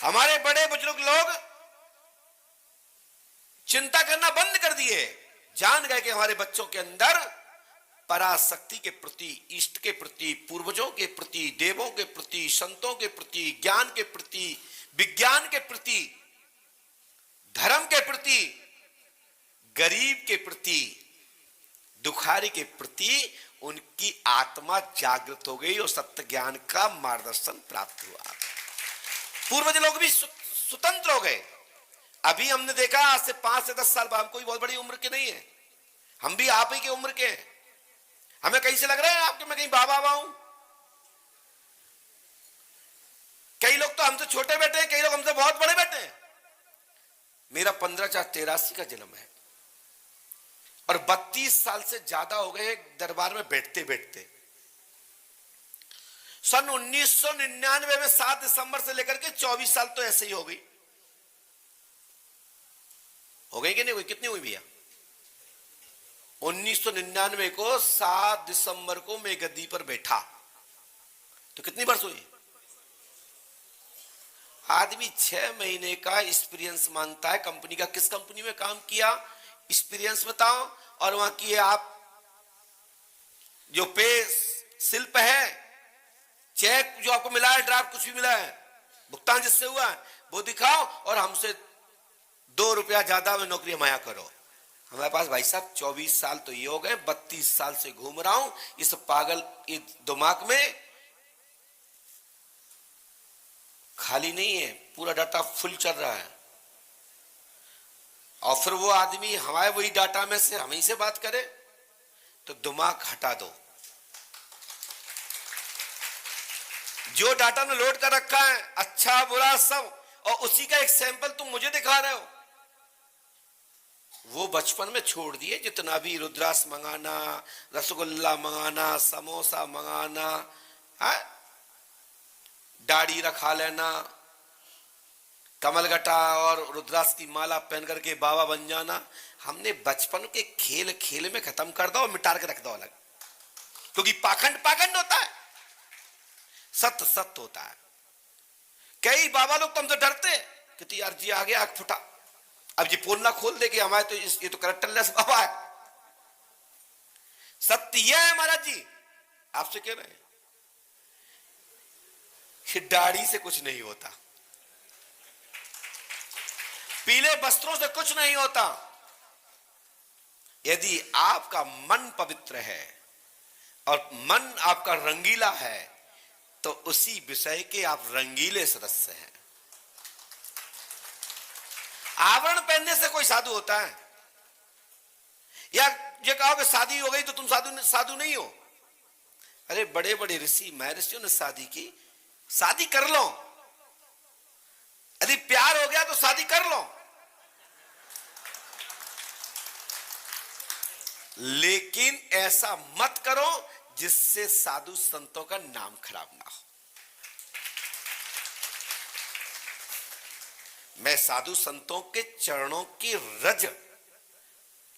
हमारे बड़े बुजुर्ग लोग चिंता करना बंद कर दिए, जान गए कि हमारे बच्चों के अंदर पराशक्ति के प्रति, इष्ट के प्रति, पूर्वजों के प्रति, देवों के प्रति, संतों के प्रति, ज्ञान के प्रति, विज्ञान के प्रति, धर्म के प्रति, गरीब के प्रति, दुखारी के प्रति उनकी आत्मा जागृत हो गई और सत्य ज्ञान का मार्गदर्शन प्राप्त हुआ। पूर्वज लोग भी स्वतंत्र हो गए। अभी हमने देखा आज से 5 से 10 साल बाद, हम कोई बहुत बड़ी उम्र के नहीं है, हम भी आप ही की उम्र के हैं। हमें कहीं से लग रहा है आपके मैं कहीं बाबा हूं। कई लोग तो हमसे छोटे बैठे हैं, कई लोग हमसे बहुत बड़े बैठे हैं। मेरा 1583 का जन्म है और 32 साल से ज्यादा हो गए दरबार में बैठते बैठते। सन 1999 में 7 दिसंबर से लेकर के 24 साल तो ऐसे ही हो गई कि नहीं हुई? कितनी हुई भैया? 1999 को 7 दिसंबर को मैं गद्दी पर बैठा तो कितनी वर्ष हुई? आदमी 6 महीने का एक्सपीरियंस मांगता है। कंपनी का किस कंपनी में काम किया, एक्सपीरियंस बताओ, और वहां की आप जो पे शिल्प है, चेक जो आपको मिला है, ड्राफ्ट कुछ भी मिला है, भुगतान जिससे हुआ है वो दिखाओ और हमसे 2 रुपया ज्यादा में नौकरी माया करो। हमारे पास भाई साहब 24 साल तो ये हो गए, 32 साल से घूम रहा हूं इस पागल दिमाग में, खाली नहीं है, पूरा डाटा फुल चल रहा है। और फिर वो आदमी हमारे वही डाटा में से हम ही से बात करे तो दिमाग हटा दो। जो डाटा ने लोड कर रखा है अच्छा बुरा सब, और उसी का एक सैंपल तुम मुझे दिखा रहे हो। वो बचपन में छोड़ दिए, जितना भी रुद्राक्ष मंगाना, रसगुल्ला मंगाना, समोसा मंगाना, दाढ़ी रखा लेना, कमलगटा और रुद्राक्ष की माला पहन करके बाबा बन जाना, हमने बचपन के खेल खेल में खत्म कर दो और मिटार के रख दो अलग। क्योंकि पाखंड पाखंड होता है, सत्य सत्य होता है। कई बाबा लोग तो हमसे डरते कि यार जी आ गया आंख फुटा, अब जी पोल ना खोल दे कि हमारे तो ये तो करैक्टरलेस बाबा है। सत्य यह है महाराज जी, आपसे कह रहे हैं कि दाढ़ी से कुछ नहीं होता, पीले वस्त्रों से कुछ नहीं होता। यदि आपका मन पवित्र है और मन आपका रंगीला है तो उसी विषय के आप रंगीले सदस्य हैं। आवरण पहनने से कोई साधु होता है? या ये कहो कि शादी हो गई तो तुम साधु नहीं हो? अरे बड़े बड़े ऋषि महर्षियों ने शादी की, शादी कर लो। यदि प्यार हो गया तो शादी कर लो, लेकिन ऐसा मत करो जिससे साधु संतों का नाम खराब ना हो। मैं साधु संतों के चरणों की रज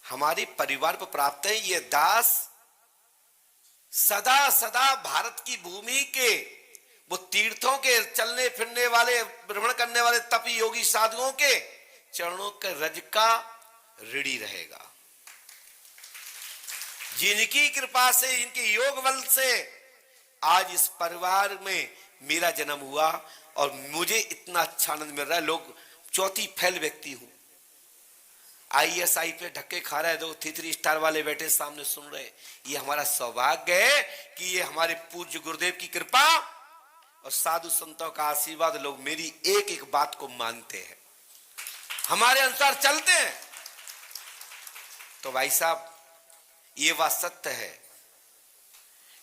हमारी परिवार पर प्राप्त है। ये दास सदा सदा भारत की भूमि के वो तीर्थों के चलने फिरने वाले, भ्रमण करने वाले तपी योगी साधुओं के चरणों के रज का ऋणी रहेगा। जिनकी कृपा से, इनके योग बल से आज इस परिवार में मेरा जन्म हुआ और मुझे इतना अच्छा आनंद मिल रहा है। लोग चौथी फैल व्यक्ति हूं, ISI पे धक्के खा रहे, 2-3 स्टार वाले बैठे सामने सुन रहे। ये हमारा सौभाग्य है कि ये हमारे पूज्य गुरुदेव की कृपा और साधु संतों का आशीर्वाद, लोग मेरी एक एक बात को मानते हैं, हमारे अनुसार चलते हैं। तो भाई साहब ये बात सत्य है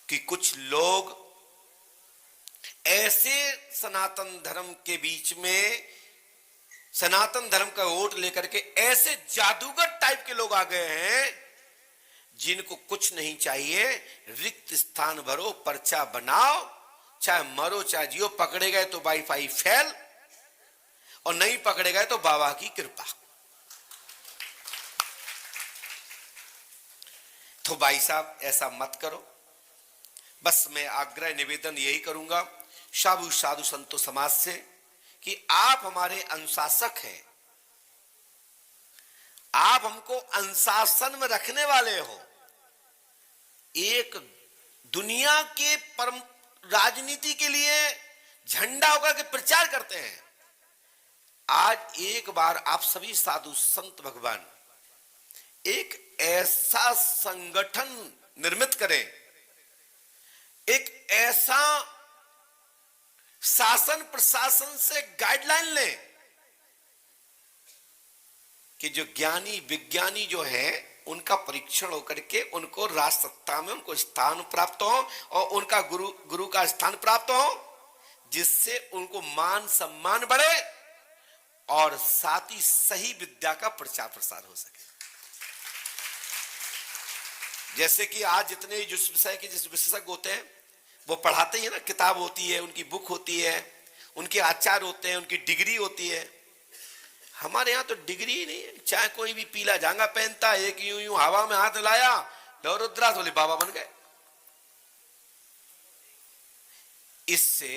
कि कुछ लोग ऐसे सनातन धर्म के बीच में, सनातन धर्म का वोट लेकर के ऐसे जादूगर टाइप के लोग आ गए हैं जिनको कुछ नहीं चाहिए, रिक्त स्थान भरो, पर्चा बनाओ, चाहे मरो चाहे जियो, पकड़े गए तो वाईफाई फेल और नहीं पकड़े गए तो बाबा की कृपा। तो भाई साहब ऐसा मत करो। बस मैं आग्रह निवेदन यही करूंगा साधु संतों समाज से कि आप हमारे अनुशासक हैं, आप हमको अनुशासन में रखने वाले हो। एक दुनिया के परम राजनीति के लिए झंडा होकर के प्रचार करते हैं। आज एक बार आप सभी साधु संत भगवान एक ऐसा संगठन निर्मित करें, एक ऐसा शासन प्रशासन से गाइडलाइन लें कि जो ज्ञानी विज्ञानी जो है उनका परीक्षण होकर के उनको राज सत्ता में उनको स्थान प्राप्त हो और उनका गुरु का स्थान प्राप्त हो, जिससे उनको मान सम्मान बढ़े और साथ ही सही विद्या का प्रचार प्रसार हो सके। जैसे कि आज जितने जिस विषय के जिस विशेषज्ञ होते हैं वो पढ़ाते ही ना, किताब होती है, उनकी बुक होती है, उनके आचार होते हैं, उनकी डिग्री होती है। हमारे यहाँ तो डिग्री ही नहीं है। चाहे कोई भी पीला जांगा पहनता है, एक यूं यूं हवा में हाथ लाया, रुद्रा बोले बाबा बन गए। इससे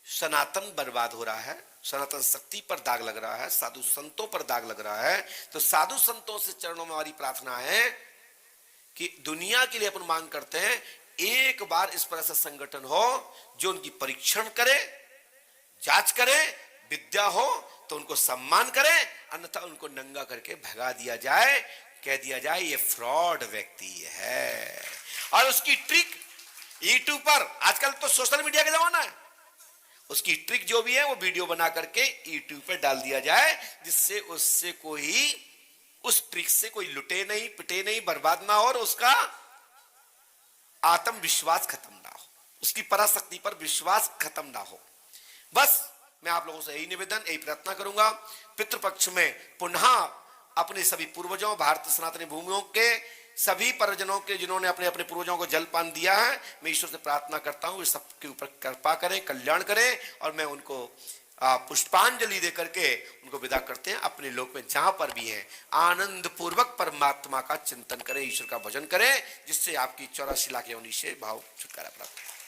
सनातन बर्बाद हो रहा है, सनातन शक्ति पर दाग लग रहा है, साधु संतों पर दाग लग रहा है। तो साधु संतों से चरणों में हमारी प्रार्थना है कि दुनिया के लिए अपन मांग करते हैं, एक बार इस पर ऐसा संगठन हो जो उनकी परीक्षण करे, जांच करे, विद्या हो तो उनको सम्मान करे, अन्यथा उनको नंगा करके भगा दिया जाए, कह दिया जाए ये फ्रॉड व्यक्ति है। और उसकी ट्रिक यूट्यूब पर, आजकल तो सोशल मीडिया का जमाना है, उसकी ट्रिक जो भी है वो वीडियो बना करके यूट्यूब पर डाल दिया जाए, जिससे उससे कोई, उस ट्रिक से कोई लुटे नहीं, पिटे नहीं, बर्बाद ना हो और उसका आत्मविश्वास खत्म ना हो, उसकी पराशक्ति पर विश्वास खत्म ना हो। बस मैं आप लोगों से यही निवेदन, यही प्रार्थना करूंगा, पितृपक्ष में पुनः अपने सभी पूर्वजों, भारत सनातनी भूमियों के सभी परिजनों के जिन्होंने अपने अपने पूर्वजों को जलपान दिया है, मैं ईश्वर से प्रार्थना करता हूं वे सबके ऊपर कृपा करें, कल्याण करें, और मैं उनको पुष्पांजलि देकर के उनको विदा करते हैं। अपने लोक में जहां पर भी हैं आनंद पूर्वक परमात्मा का चिंतन करें, ईश्वर का भजन करें, जिससे आपकी 84 लाख योनि से भाव छुटकारा प्राप्त हो।